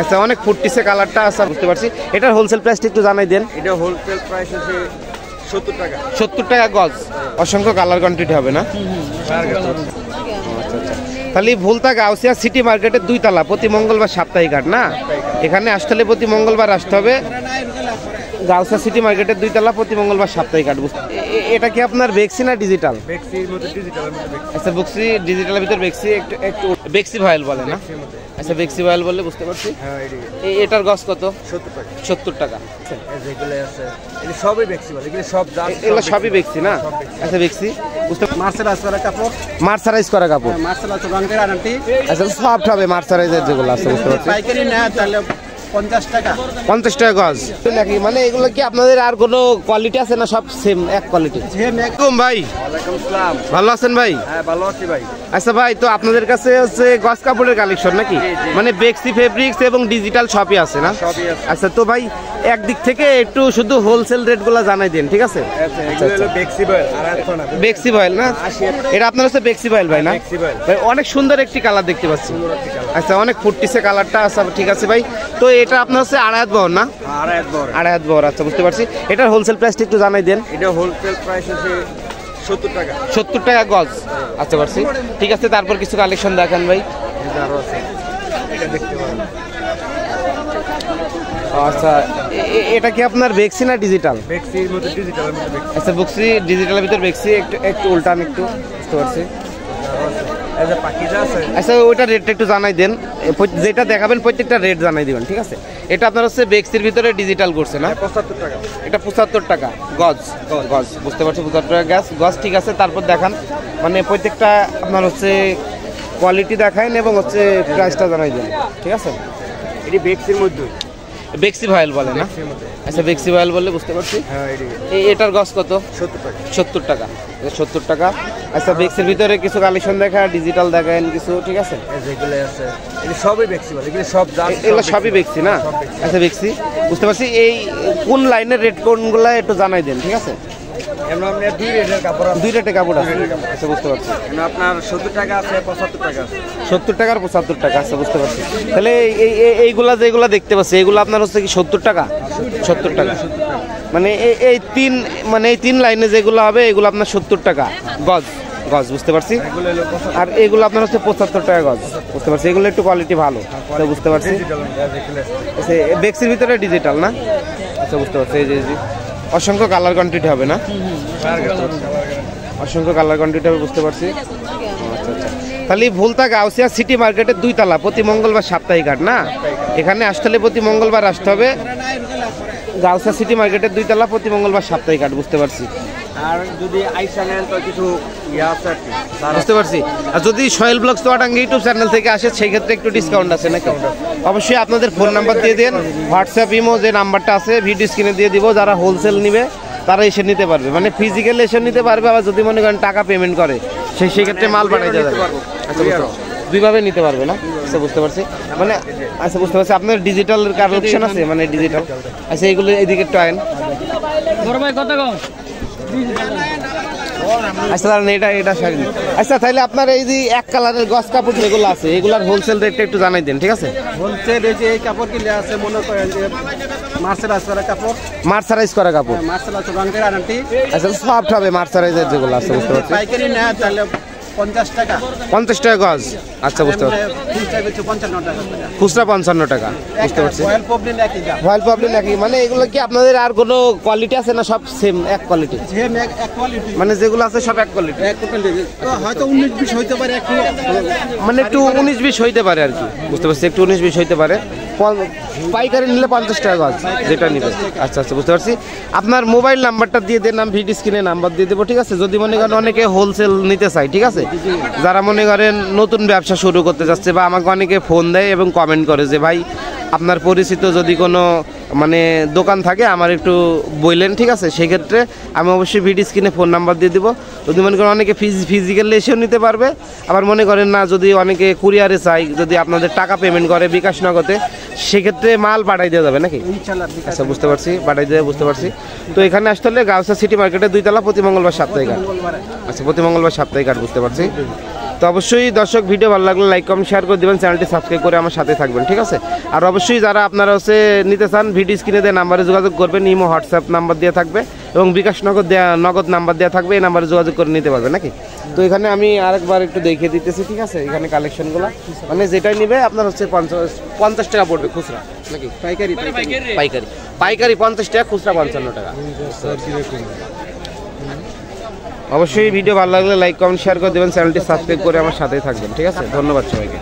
আচ্ছা, অনেক ফুটতিছে কালারটা। আচ্ছা, বুঝতে পারছি। এটার হোলসেল প্রাইসটা একটু জানাই দেন। এটা হোলসেল প্রাইস আছে 70 টাকা। 70 টাকা গজ। অসংখ্য কালার কোয়ান্টিটি হবে না? আচ্ছা আচ্ছা, তাহলে ভুলতা গাউসিয়া সিটি মার্কেটের 2 তলা, প্রতি মঙ্গলবার সাপ্তাহিক হাট না? এখানে আসতে হলে প্রতি মঙ্গলবার আসতে হবে। গাউসিয়া সিটি মার্কেটের 2 তলা, প্রতি মঙ্গলবার সাপ্তাহিক হাট। এটা কি আপনার বেক্সি না ডিজিটাল? বেক্সির মধ্যে ডিজিটাল। আচ্ছা, বেক্সি ডিজিটালের ভিতর বেক্সি একটু বেক্সি ভয়েল বলে না? আচ্ছা, বেক্সি ভয়েল বললে বুঝতে পারছি। হ্যাঁ, এটার গজ কত? 70 টাকা। 70 টাকা। যেগুলো আছে এগুলো সবই বেক্সি বলে, এগুলো সব এগুলো সবই বেক্সি না? আচ্ছা, বেক্সি বুঝতে। মার্সেলাইজ করা কাপড়, মার্সারাইজ করা কাপড়। মার্সেলাইজ রঙের গ্যারান্টি। আচ্ছা, সফট হবে মার্সারাইজের যেগুলো আছে, বুঝতে পারছি। পাইকারি না তাহলে 50 টাকা। 50 টাকা গজ নাকি? মানে এগুলো কি আপনাদের আর কোনো কোয়ালিটি আছে না সব সেম এক কোয়ালিটি? একদম ভাই। ওয়ালাইকুম আসসালাম। ভালো আছেন ভাই? হ্যাঁ, ভালো আছি ভাই। আচ্ছা ভাই, তো আপনাদের কাছে হচ্ছে গজ কাপড়ের কালেকশন নাকি? মানে বেক্সি ফেব্রিক্স এবং ডিজিটাল সবই আছে না? সবই আছে। আচ্ছা, তো ভাই একদিক থেকে একটু শুধু হোলসেল রেটগুলো জানাই দেন, ঠিক আছে? এগুলো হলো বেক্সি বয়েল। আর এখন না বেক্সি ভয়েল না? এটা আপনার হচ্ছে বেক্সি ভয়েল ভাই না? বেক্সি বয়েল। ভাই অনেক সুন্দর একটি কালার দেখতে পাচ্ছি। আচ্ছা, অনেক ফুটতিছে কালারটা। আচ্ছা, ঠিক আছে ভাই। তো এটা আপনার হচ্ছে আড়াই বহর না? আড়াই বহর। আচ্ছা, বুঝতে পারছি। এটার হোলসেল প্রাইসটা একটু জানাই দেন। এটা হোলসেল প্রাইস আছে 70 টাকা। 70 টাকা গজ। আচ্ছা, পারছি। ঠিক আছে, তারপর কিছু কালেকশন দেখান ভাই। আরো আছে, এটা দেখতে পারেন। আচ্ছা, এটা কি আপনার বেক্সি না ডিজিটাল? বেক্সির মধ্যে ডিজিটাল। আচ্ছা, বেক্সি ডিজিটালের ভিতর বেক্সি একটু উল্টান একটু, বুঝতে পারছি। আচ্ছা, ওইটা রেটটা একটু জানাই দেন। যেটা দেখাবেন প্রত্যেকটা রেট জানাই দিবেন, ঠিক আছে? এটা আপনার হচ্ছে বেক্সির ভিতরে ডিজিটাল করছে না? 75 টাকা। এটা 75 টাকা গজ। গজ, বুঝতে পারছি। 75 টাকা গজ, ঠিক আছে। তারপর দেখান, মানে প্রত্যেকটা আপনার হচ্ছে কোয়ালিটি দেখান এবং হচ্ছে প্রাইসটা জানাই দেন, ঠিক আছে? এটি বেক্সির মধ্যে বেক্সি ভয়েল বলে না? আচ্ছা, বেক্সি ভয়েল বললে বুঝতে পারছি। হ্যাঁ, এটার গজ কত? 70 টাকা। 70 টাকা। 70 টাকা। আচ্ছা, বেক্সির ভিতরে কিছু কালেকশন দেখা, ডিজিটাল দেখান কিছু, ঠিক আছে? যেগুলো আছে এগুলো সবই বেক্সি বলে, এগুলো সব এগুলো সবই বেক্সি না? আচ্ছা, বেক্সি, বুঝতে পারছি। এই কোন লাইনের রেট কোনগুলো একটু জানাই দেন, ঠিক আছে? আপনার 2 রেটের কাপড় আছে। 2 রেটের কাপড় আছে। আচ্ছা, বুঝতে পারছি। আপনার 70 টাকা আছে, 75 টাকা আছে। 70 টাকা আর 75 টাকা। আচ্ছা, বুঝতে পারছি। তাহলে এইগুলা যেগুলা দেখতে পাচ্ছি এগুলো আপনার হচ্ছে কি 70 টাকা? 70 টাকা। মানে এই তিন লাইনে যেগুলো হবে এগুলো আপনার 70 টাকা গজ। গজ, বুঝতে পারছি। আর এগুলো আপনার হচ্ছে 75 টাকা গজ, বুঝতে পারছি। এগুলো একটু কোয়ালিটি ভালো, বুঝতে পারছি। আচ্ছা, বেক্সির ভিতরে ডিজিটাল না? আচ্ছা, বুঝতে পারছি। এই যে অসংখ্য কালার কোয়ান্টিটি হবে না? অসংখ্য কালার কোয়ান্টিটি হবে, বুঝতে পারছি। আচ্ছা আচ্ছা, তাহলে ভুলতা গাউসিয়া সিটি মার্কেটের 2 তলা, প্রতি মঙ্গলবার সাপ্তাহিক হাট না? এখানে আসতে হলে প্রতি মঙ্গলবার আসতে হবে। গাউসিয়া সিটি মার্কেটের 2 তলা, প্রতি মঙ্গলবার সাপ্তাহিক হাট, বুঝতে পারছি। আর যদি আইসা নেন তো কিছু আছে, বুঝতে পারছি। আর যদি Sohel blogs Chuadanga YouTube channel থেকে আসে সেই ক্ষেত্রে একটু ডিসকাউন্ট আছে নাকি? অবশ্যই আপনাদের ফোন নাম্বার দিয়ে দেন, হোয়াটসঅ্যাপ ইমো যে নাম্বারটা আছে ভিডিও স্ক্রিনে দিয়ে দিব। যারা হোলসেল নিবে তারা এসে নিতে পারবে, মানে ফিজিক্যাল এসে নিতে পারবে। আবার যদি মনে করেন টাকা পেমেন্ট করে সেই ক্ষেত্রে মাল পাঠাই যাবে। আচ্ছা, দুইভাবে নিতে পারবে না? আচ্ছা, বুঝতে পারছি। মানে আচ্ছা, বুঝতে পারছি। আপনার ডিজিটাল কালেকশন আছে, মানে ডিজিটাল। আচ্ছা, এইগুলো এইদিকে একটু আইন। আচ্ছা, এটা শাড়ি। আচ্ছা, তাহলে আপনার এই যে এক কালারের গজ কাপড় যেগুলো আছে এগুলার হোলসেল রেটটা একটু জানাই দেন, ঠিক আছে? হোলসেল রেটে এই কাপড় কিনলে আছে, মনে করেন যে মার্সেলাইজ করা কাপড়। মার্সারাইজ করা কাপড়। মার্সেলাইজ রঙের গ্যারান্টি। আচ্ছা, সফট হবে মার্সারাইজের যেগুলো আছে, বুঝতে পারছি। পাইকারি না তাহলে 50 টাকা। 50 টাকা গজ। আচ্ছা, বুঝতে পারছি। খুচরা 55 টাকা, বুঝতে পারছি। ভয়েল প্রবলেম নাকি? মানে এগুলো কি আপনাদের আর কোনো কোয়ালিটি আছে না সব সেম এক কোয়ালিটি? মানে যেগুলো আছে সব এক কোয়ালিটি? হয়তো 19-20 হইতে পারে, মানে একটু 19-20 হইতে পারে আর কি, বুঝতে পারছি। একটু 19-20 হইতে পারে। পাইকারি নিলে 50 টাকা গজ যেটা নিবে। আচ্ছা আচ্ছা, বুঝতে পারছি। আপনার মোবাইল নাম্বারটা দিয়ে দেন, আমি ভিডিও স্ক্রিনে নাম্বার দিয়ে দেবো, ঠিক আছে? যদি মনে করেন অনেকে হোলসেল নিতে চাই, ঠিক আছে? যারা মনে করেন নতুন ব্যবসা শুরু করতে যাচ্ছে, বা আমাকে অনেকে ফোন দেয় এবং কমেন্ট করে যে ভাই আপনার পরিচিত যদি কোনো মানে দোকান থাকে আমার একটু বললেন, ঠিক আছে? সেক্ষেত্রে আমি অবশ্যই ভিডিও স্ক্রিনে ফোন নাম্বার দিয়ে দেবো। যদি মনে করেন অনেকে ফিজিক্যালি এসেও নিতে পারবে, আবার মনে করেন না যদি অনেকে কুরিয়ারে চাই, যদি আপনাদের টাকা পেমেন্ট করে বিকাশ নগদে, সেক্ষেত্রে মাল পাঠাই দেওয়া যাবে নাকি? আচ্ছা, বুঝতে পারছি। পাঠাই দেবে, বুঝতে পারছি। তো এখানে আসতে হলে গাউসিয়া সিটি মার্কেটের 2 তলা, প্রতি মঙ্গলবার সাপ্তাহিক হাট। আচ্ছা, প্রতি মঙ্গলবার সাপ্তাহিক হাট, বুঝতে পারছি। তো অবশ্যই দর্শক ভিডিও ভালো লাগলে লাইক কমেন্ট শেয়ার করে দেবেন, চ্যানেলটি সাবস্ক্রাইব করে আমার সাথে থাকবেন, ঠিক আছে। আর অবশ্যই যারা আপনারা হচ্ছে নিতে চান ভিডিও স্ক্রিনে দেওয়া নাম্বারে যোগাযোগ করবেন, ইমো হোয়াটসঅ্যাপ নাম্বার দেওয়া থাকবে এবং বিকাশ নগদ নাম্বার দেওয়া থাকবে, এই নাম্বারে যোগাযোগ করে নিতে পারবে নাকি। তো এখানে আমি আরেকবার একটু দেখিয়ে দিতেছি, ঠিক আছে। এখানে কালেকশনগুলো মানে যেটাই নিবে আপনার হচ্ছে 50 টাকা পড়বে খুচরা নাকি পাইকারি পাইকারি 50 টাকা, খুচরা 55 টাকা। অবশ্যই ভিডিও ভালো লাগলে লাইক কমেন্ট শেয়ার করে দেবেন, চ্যানেলটি সাবস্ক্রাইব করে আমার সাথেই থাকবেন, ঠিক আছে। ধন্যবাদ সবাইকে।